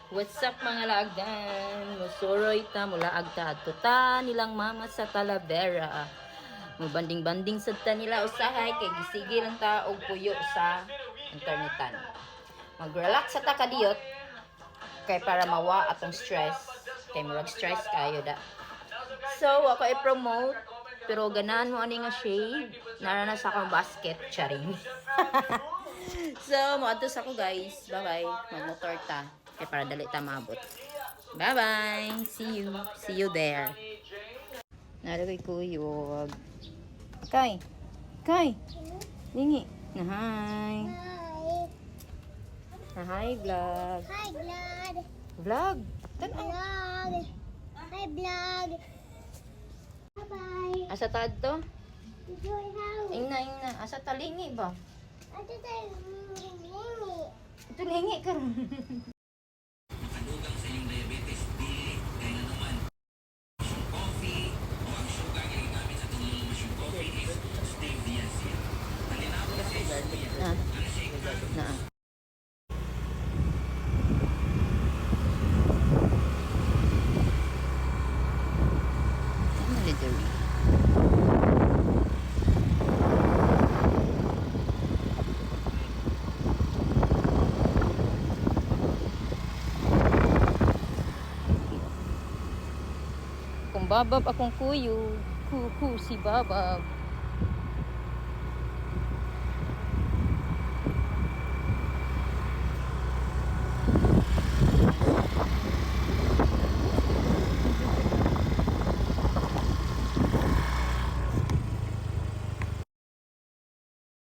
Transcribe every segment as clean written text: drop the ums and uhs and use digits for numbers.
What's up mga laagdan? Musuroy ta mula agta tuta nilang mama sa Talavera. Mubanding-banding sa ta nila usahay kay gisigi lang ta og puyo sa internetan. Mag-relax sa ta kadiyot kay para mawa atong stress kay murag stress kayo da. So ako i-promote pero ganan mo ani nga shade nara na sa akong basket charing. So mo adto sa ko guys. Bye-bye. Magmotor ta. Kaya para dali ta maabot. Bye-bye. See you. See you there. Nalagay ko yung... Kay. Kay. Lingi. Na hi. Na hi vlog. Hi, vlog. Vlog. Tanaw. Vlog. Hi, vlog. Bye-bye. Asa tad to? Enjoy how. Ingna. Asa talingi ba? Ito tayo. Ito lingi karon. Makadugang sa inyong diabetes, dili, kaya na naman. Mushroom coffee, o ang sugar na gamit sa itong mushroom coffee is stevia siya. Halinawa na siya stevia. Ah. Ano siya ikaw? Na. Military. Kung babab akong kuyo, kuku si babab.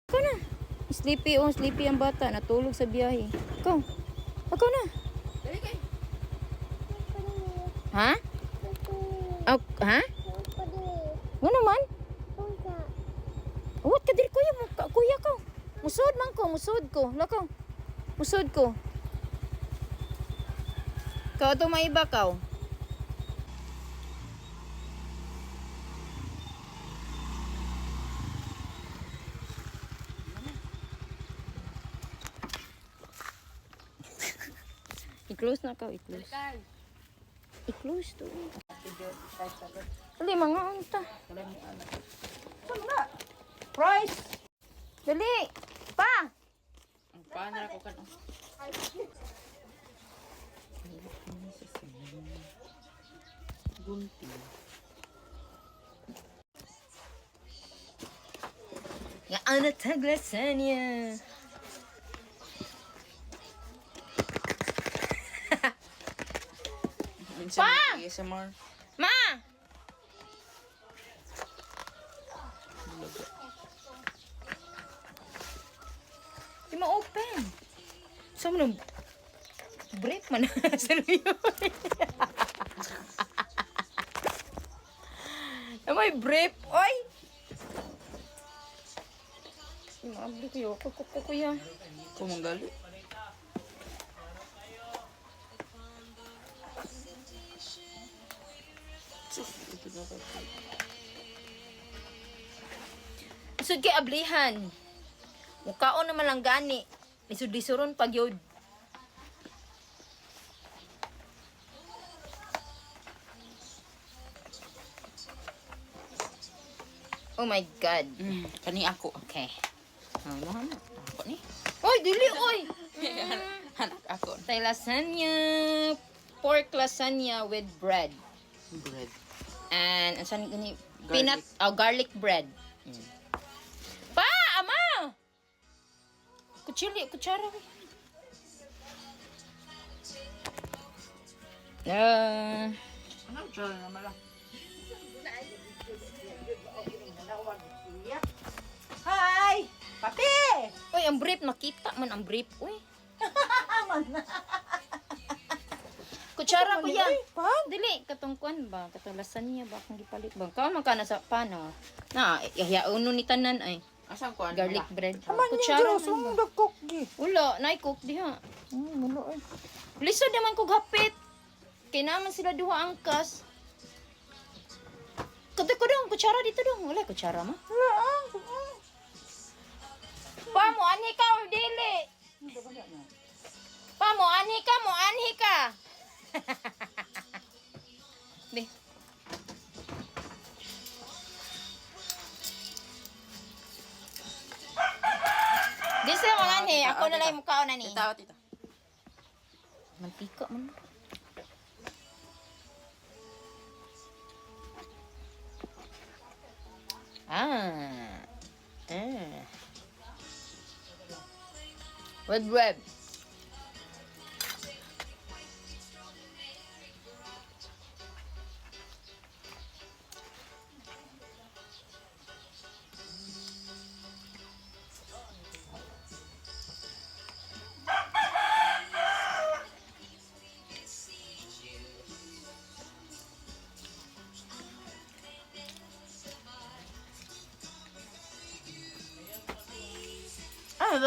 Ikaw na. Sleepy ang bata. Natulog sa biyahe. Ikaw na. Ha? Oh, ha? Ano naman? What ka diri kuya ko. Musod ko. Lakaw. Musod ko. Kau to maiba kaw. I-close na ka, i-close. I-close to. Dali, mga anta. Price! Dali! Pa! Ang pa na ako ka na. Gunti. Ya, ana taglasan niya. Pa! ASMR. Ma! Di ma-open. Saan mo nang break man sa luyo? May break? Oy! Di ma-abli ko yun. Kuya. Kumanggali. Isod kay ablihan. Mukhaon naman lang gani. Lisod-lisuron pag yun. Oh my God. Kani ako. Okay. Ano? Ako ni. Oy, dili, oy! Anak ako. Tay lasagna. Pork lasagna with bread. Bread. And, asan gani? Garlic. Garlic bread. Pa! Ama! Kutsara. Ano dyan naman lang? Hi! Papi! Uy, ang brief. Nakita man ang brief. Uy. Kutsara ko yan. Pa? Dili, katungkuan ba? Katong lasagna ba? Kung gipalit ba? Kaw man ka na sa pano. Na, ihauno ni tanan ay. Asan ko? Garlic bread. Aman Kutsara niya, Diyos. man ba? Cook di. Wala, naikok diha. Mulo eh. Lisod naman kog hapit. Kay naman sila duha angkas. Kato ko dong, kutsara dito dong. Wala kutsara ma. Wala ah. Pa mo, anhi ka or dili? Pa mo, anhi ka. Ikaw na lang yung mukha na ni. Tita, tita. Mantika man. Ah. With bread.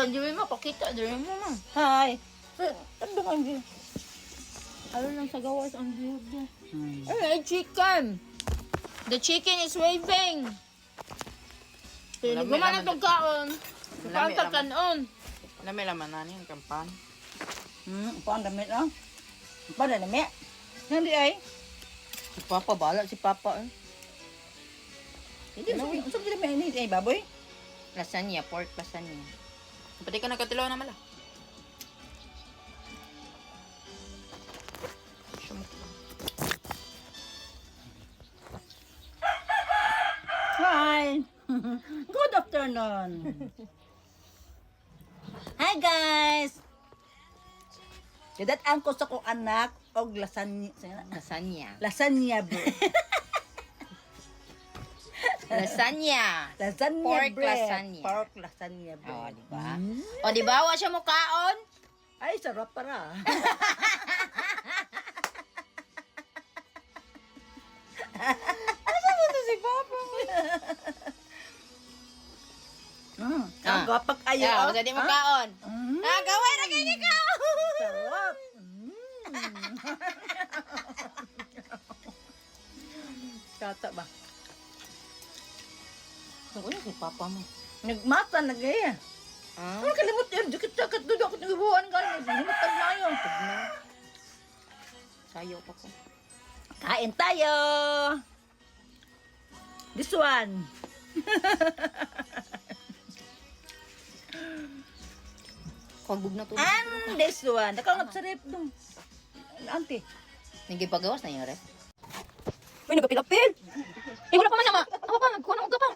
Dili mo, pakita. Dili mo, ma. Hi. Ano ka hindi? Ano lang sa gawas ang view niya. Hmm. Ay, chicken. The chicken is waving. Lami, Gumana lami. itong kaon. Lami, Kaon lami. kanon. Alam mo laman na yung kampan. Paan damit lang? Paan na damit? Hindi ay. Si Papa, bala si Papa eh. Hindi, saan kita may ini ay baboy? Lasagna, pork lasagna. Pati ka nagkatilaw na mala. Hi! Good afternoon! Hi guys! Dadat ang ko sa kong anak og lasagna. Lasagna. Lasagna bro. Lasagna. Lasagna Pork bread. lasagna. Pork lasagna bread. Oh, di ba? O, di ba? Wa siya mo kaon? Ay, sarap para. Si Papa. Ang gapag ayo. Yeah, basta di mo kaon. Mm. Gawin na kayo ka. Sarap. Kata ba? Ano si Papa mo? Nagmata na gaya. Ah? Ano kalimut yun? Dikit-dikit doon ako nagbubuhan ka. Nagbubuhan na yun. Sayo pa ko. Kain tayo! This one. Kagbog na to. And this one. Nakangat sa rep doon. Auntie. Nagipagawas na yung ref. May nagapilapil. Eh, wala pa man sama. Ako pa, nagkuha na ka pa.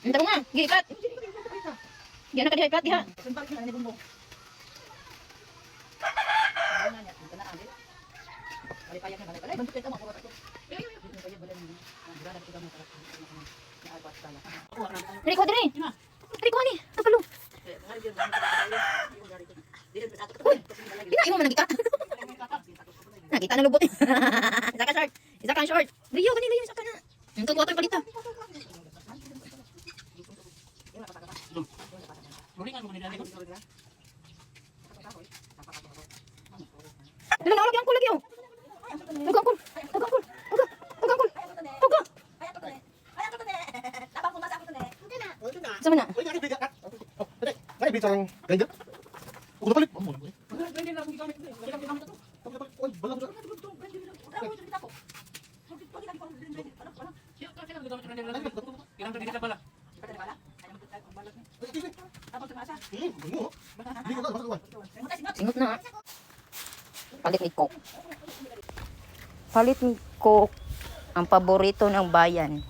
Ang taro nga, gihikat. Gihan na ka dihikat, diha. Dali ko, dali. Dali ko, ani. Kapalo. Ina, imo man nagikat. Nakita na lubot. Isa ka short. Isa ka short. Rio, kanila yung isa ka na. Ang kagwatan palita. Dala na, lagi ang kulagi oh. Tugangkul. Tugangkul. Tugangkul. Tuga. Sama na. Ay, bitang ganyan. Udah balik. Singot na. Palit ni Coke. Palit ni Coke. Ang paborito ng bayan.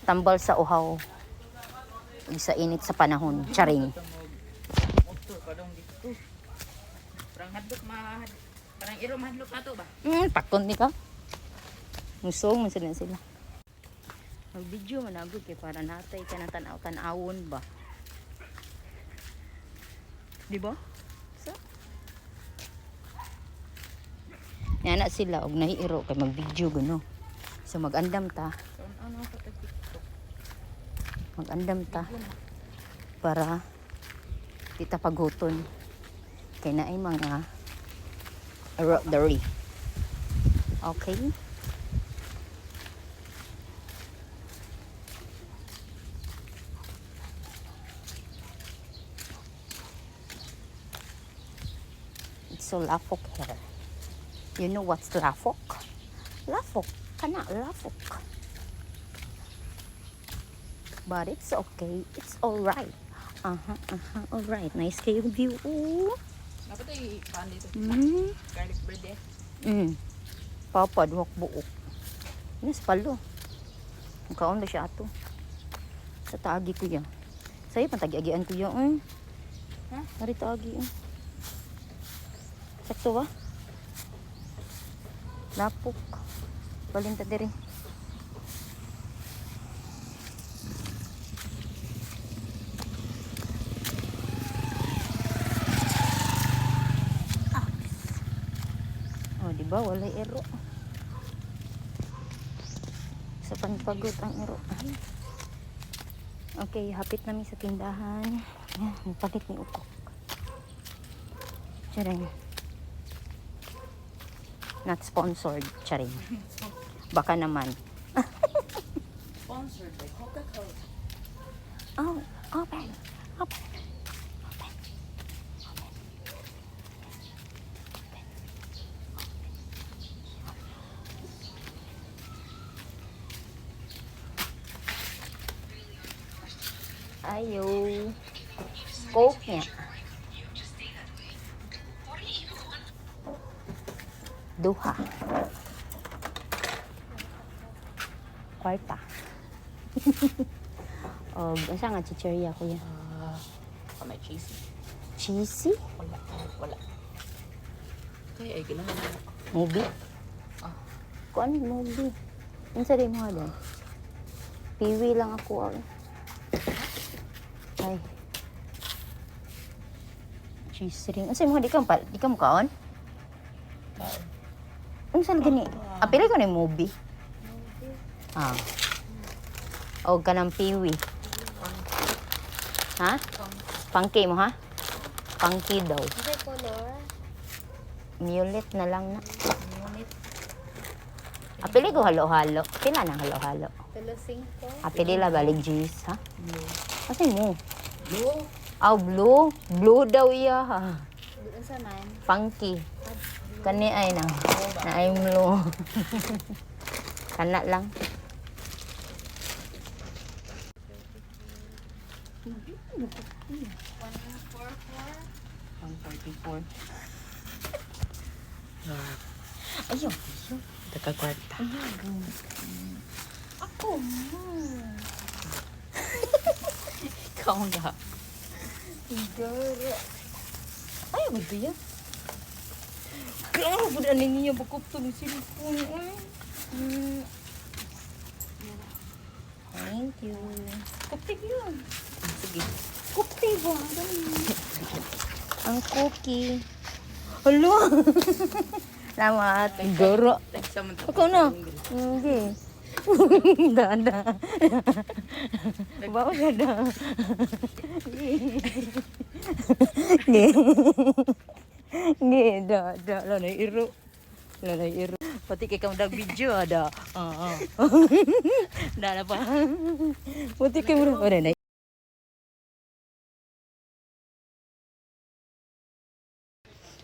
Tambal sa uhaw. Isa init sa panahon. Charing. Parang hadlok parang iro mahadlok na to ba? Pakon ni ka. Musong man sila. Ang video managod kay para natay ka ng tanaw-tanawon ba. Di ba? So, yan na sila og nahiiro kay mag-video gano. So mag-andam ta. Mag-andam ta para kita paguton kay naay mga rotary. Okay? It's so lafok here. You know what's lafok? Lafok. Kana lafok. But it's okay. It's alright. Alright. Nice kayong view. Oh. Dapat ay pan dito. Garlic bread eh. Papa, duwak buok. Ini sa palo. Ang kaon ba siya ato? Sa taagi ko yan. Sa'yo, pantagi-agian ko yan. Ha? Hari taagi. Sakto ba? Lapok. Balinta diri. Oh, di ba? Wala ero. Sa panpagod ang ero. Okay, hapit namin sa tindahan. Yan, magpalit ni Ukok. Charing. Not sponsored, charing. Baka naman. Sponsored by Coca-Cola. Oh, open. Open. Ayo. Coke niya. Duha. Kwarta. O, asa nga chicheria ko yan? May cheesy. Cheesy? Wala. Kaya ay ginahan na. Movie? Ah. Kuan movie? Ano sa rin mo doon? Piwi lang ako. Ay. Cheese ring. Ano sa mo? Di ka mo kaon? Ano sa gani? Apili ko na yung movie. Ah. O ka ng piwi. Ha? Pangki mo ha? Pangki daw. Ano color? Violet na lang na. Apili ko halo-halo. Pila na halo-halo. Tulo 5. Apili la balig juice ha? Kasi mo. Blue. Oh, blue. Blue daw iya ha. Doon sa man. Funky. Kani ay na. Na ay blue. Kana lang. Ayun. Takakwarta. Ako. Ikaw nga. Gara. Ay, may biya. Gara, buda niya bakop to ng cellphone. Thank you. Kuptig yun. Sige. Kuptig ba? Ang cookie. Hello. Salamat. Gara. Ikaw na. Hindi. Dada. Bawa dada. Nge, dada. Lanay iro. Lanay iro. Pati kay kang dag video ada. Dada pa. Pati kay mo. Ora na.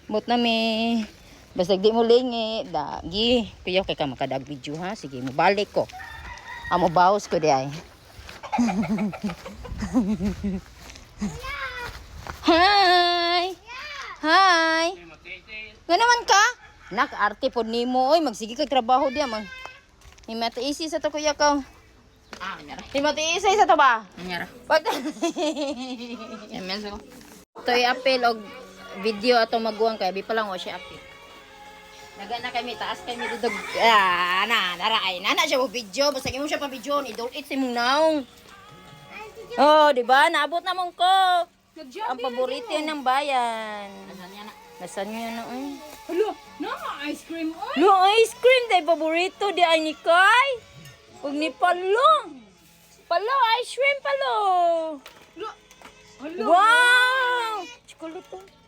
Bot na mi. Basta di mo lingi, dagi. Kuya kay ka makadag video ha. Sige, mobalik ko. Amo bawas ko di ay. Hi! Hi! Nga naman ka? Nak, arte po nimo. Oy, magsige kag trabaho diya. Himati-isi sa to kuya ka. Nyara. Himati-isi sa to ba? Nyara. Pag... Amen so. To'y apel og video ato maguang kay bi pa lang wa siya apel. Nagana kami taas kami dudog. Naraay na siya mo video basta mo siya pa video ni idol it imong naong. Oh, di ba? Naabot na mong ko. Ang paborito yan ng bayan. Nasaan niya na? Hello, no ice cream. Lo, ice cream day paborito di ay ni Kai. Ug ni Palo. Palo ice cream palo. Hello. Wow! Chocolate.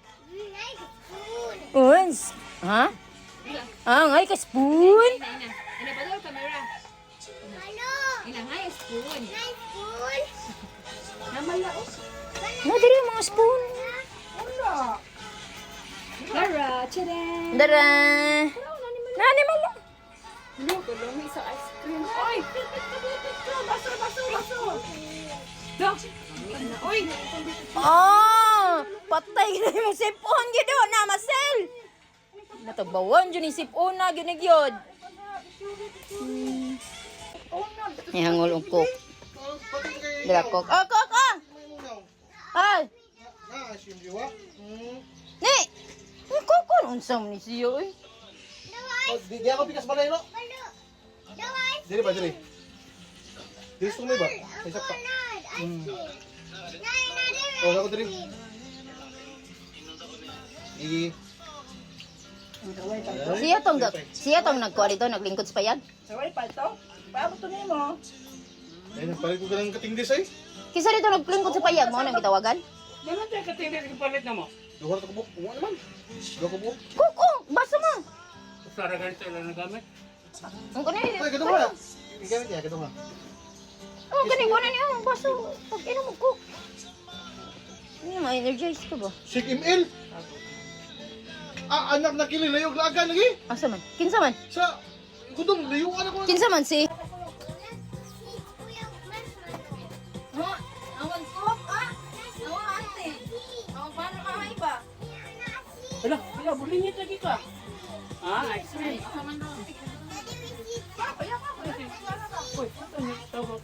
Uns. Ha? Ngay ka spoon. Ina ba daw camera? Hello. Ina nga spoon. Nice spoon. Namalaos. Na diri yung mga spoon. Lara, charan. Dara. Nani malo. Hello, kulong sa ice cream. Oy, baso. Uy! Oh, patay na yung sipon gido na Marcel. Natabawan jud ni sipon na gyud gyud. Ihangol og cook. Dira cook. Oh, cook. Ay, Ah, simbiwa. ni. Ni cook unsam ni siyo eh. Di ako pikas balay no. Dili ba dili? Dili sumay ba? Ay sakta. Oh, ako diri. Igi. Siya tong nagkuha dito, naglingkod sa payag. Saway pa ito. Paabot to nimo. Ay, nagpalit ko ganang katingdis ay. Kisa dito naglingkod sa payag mo nang gitawagan. Ganun tayo katingin sa palit na mo. Duha ka buok. Uwa naman. Duha ka buok. Kuko, basa mo. Sara ganito ilan na gamit. Ang kanay. Ay, kaduha. Igamit niya, kaduha. Oh, gani ko na niya ang baso. Pag inom mo cook. Ma-energize ka ba? 6 ml. Ah, anak na kililayog laga lagi. Asa man? Kinsa man? Sa gudong layuan ako. Kinsa man si? Awan cook ah. Awan ate. Awan paano kamay ba? Wala, bulingit lagi ka. Ah, I see. Uy, ito niyo. Tawag.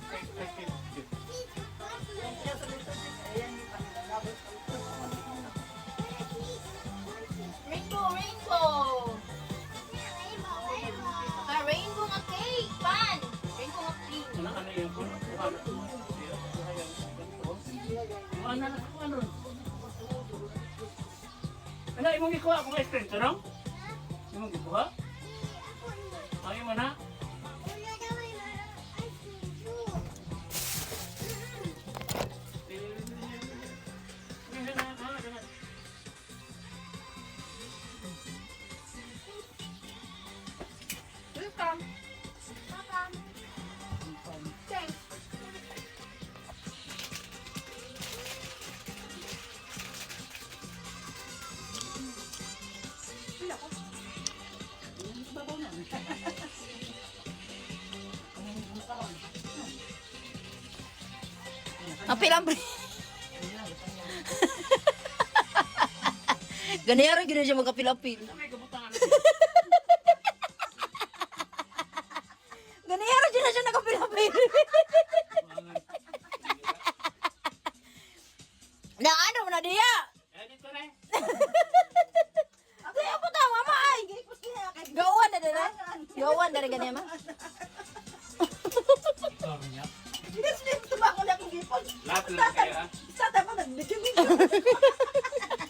Rainbow. Rainbow nga cake, pan. Rainbow nga cake. Ano yung ano? Ano, imong ikuha akong ice cream, sarang? Imong ikuha? Ayaw mo na? Ang pilang pre. Ganyan rin siya magkapilapil. Ganyan rin siya nagkapilapil. Na ano mo na diya? Dito na. Ate, ako tawa ma ay. Gawan na dala. Gawan na rin ganyan ma. Lahat na lang kayo, ha? Sa dapat nag-video.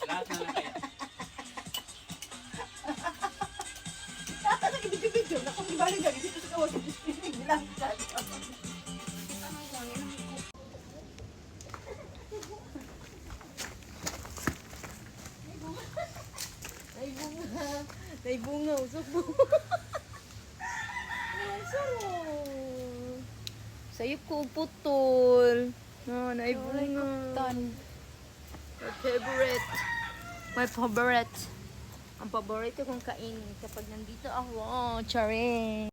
Lahat na lang kayo. Tata nag-video. Naku, ibalik na. Dito sa kawas. Bilang ka. May bunga, usok mo. Sayop ko putol. No, naibunga. My favorite. My favorite. Ang paborito kong kain kapag nandito ako. Oh, charing.